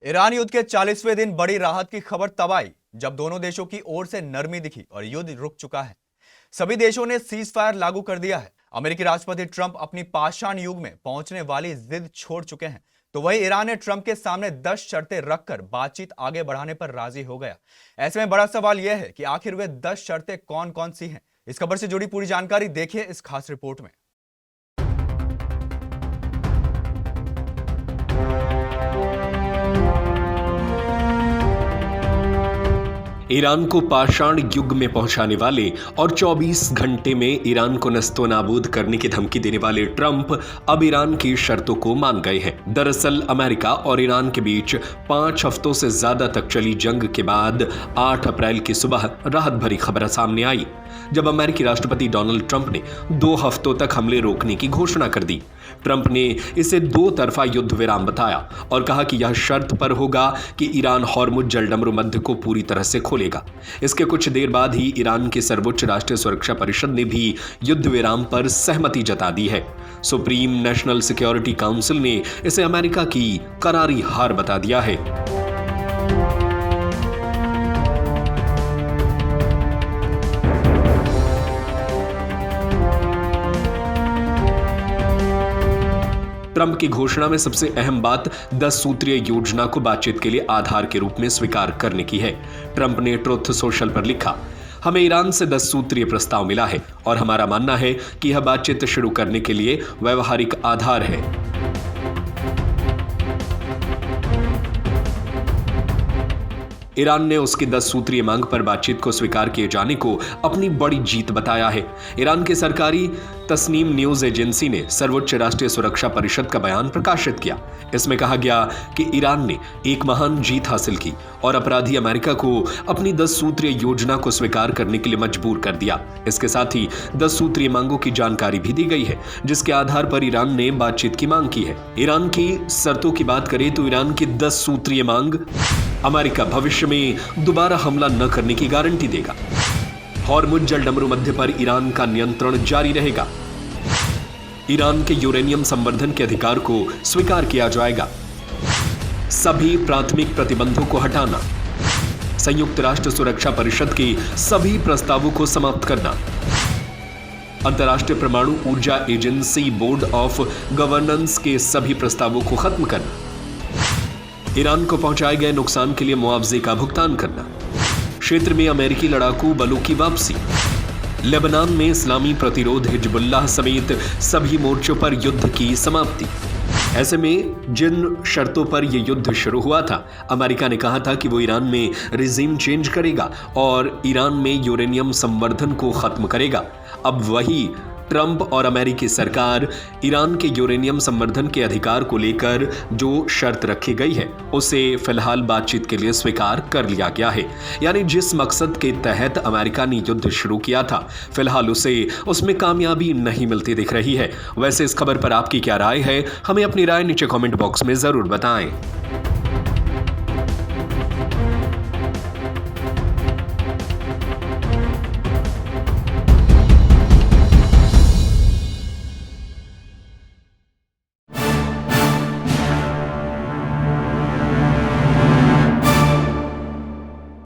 Iran युद्ध के 40वें दिन बड़ी राहत की खबर तब आई जब दोनों देशों की ओर से नरमी दिखी और युद्ध रुक चुका है। सभी देशों ने सीज फायर लागू कर दिया है। अमेरिकी राष्ट्रपति ट्रंप अपनी पाषाण युग में पहुंचने वाली जिद छोड़ चुके हैं, तो वही ईरान ने ट्रंप के सामने 10 शर्तें रखकर बातचीत आगे बढ़ाने पर राजी हो गया। ऐसे में बड़ा सवाल यह है कि आखिर वे 10 शर्तें कौन कौन सी हैं। इस खबर से जुड़ी पूरी जानकारी देखिए इस खास रिपोर्ट में। ईरान को पाषाण युग में पहुंचाने वाले और 24 घंटे में ईरान को नस्तो नाबूद करने की धमकी देने वाले ट्रंप अब ईरान की शर्तों को मान गए हैं। दरअसल अमेरिका और ईरान के बीच 5 हफ्तों से ज्यादा तक चली जंग के बाद 8 अप्रैल की सुबह राहत भरी खबर सामने आई, जब अमेरिकी राष्ट्रपति डोनाल्ड ट्रंप ने 2 हफ्तों तक हमले रोकने की घोषणा कर दी। ट्रंप ने इसे 2 तरफा युद्ध विराम बताया और कहा कि यह शर्त पर होगा कि ईरान हॉर्मुज जलडमरू मध्य को पूरी तरह से खोलेगा। इसके कुछ देर बाद ही ईरान की सर्वोच्च राष्ट्रीय सुरक्षा परिषद ने भी युद्ध विराम पर सहमति जता दी है। सुप्रीम नेशनल सिक्योरिटी काउंसिल ने इसे अमेरिका की करारी हार बता दिया है। ट्रंप की घोषणा में सबसे अहम बात 10 सूत्रीय योजना को बातचीत के लिए आधार के रूप में स्वीकार करने की है। ट्रंप ने ट्रुथ सोशल पर लिखा, हमें ईरान से 10 सूत्रीय प्रस्ताव मिला है और हमारा मानना है कि यह बातचीत शुरू करने के लिए व्यवहारिक आधार है। ईरान ने उसकी 10 सूत्रीय मांग पर बातचीत को स्वीकार किए जाने को अपनी बड़ी जीत बताया है। ईरान की सरकारी तस्नीम न्यूज एजेंसी ने सर्वोच्च राष्ट्रीय सुरक्षा परिषद का बयान प्रकाशित किया। इसमें कहा गया कि ईरान ने एक महान जीत हासिल की और अपराधी अमेरिका को अपनी 10 सूत्रीय योजना को स्वीकार करने के लिए मजबूर कर दिया। इसके साथ ही 10 सूत्रीय मांगों की जानकारी भी दी गई है, जिसके आधार पर ईरान ने बातचीत की मांग की है। ईरान की शर्तों की बात करें तो ईरान की 10 सूत्रीय मांग: अमेरिका भविष्य में दोबारा हमला न करने की गारंटी देगा, हॉर्मुज जलडमरू मध्य पर ईरान का नियंत्रण जारी रहेगा, ईरान के यूरेनियम संवर्धन के अधिकार को स्वीकार किया जाएगा, सभी प्राथमिक प्रतिबंधों को हटाना, संयुक्त राष्ट्र सुरक्षा परिषद के सभी प्रस्तावों को समाप्त करना, अंतर्राष्ट्रीय परमाणु ऊर्जा एजेंसी बोर्ड ऑफ गवर्नेंस के सभी प्रस्तावों को खत्म करना, ईरान को पहुंचाए गए नुकसान के लिए मुआवजे का भुगतान करना, क्षेत्र में अमेरिकी लड़ाकू बलों की वापसी, लेबनान में इस्लामी प्रतिरोध हिजबुल्लाह समेत सभी मोर्चों पर युद्ध की समाप्ति। ऐसे में जिन शर्तों पर यह युद्ध शुरू हुआ था, अमेरिका ने कहा था कि वो ईरान में रिजीम चेंज करेगा और ईरान में यूरेनियम संवर्धन को खत्म करेगा। अब वही ट्रंप और अमेरिकी सरकार ईरान के यूरेनियम संवर्धन के अधिकार को लेकर जो शर्त रखी गई है, उसे फिलहाल बातचीत के लिए स्वीकार कर लिया गया है। यानी जिस मकसद के तहत अमेरिका ने युद्ध शुरू किया था, फिलहाल उसे उसमें कामयाबी नहीं मिलती दिख रही है। वैसे इस खबर पर आपकी क्या राय है, हमें अपनी राय नीचे कमेंट बॉक्स में जरूर बताएं।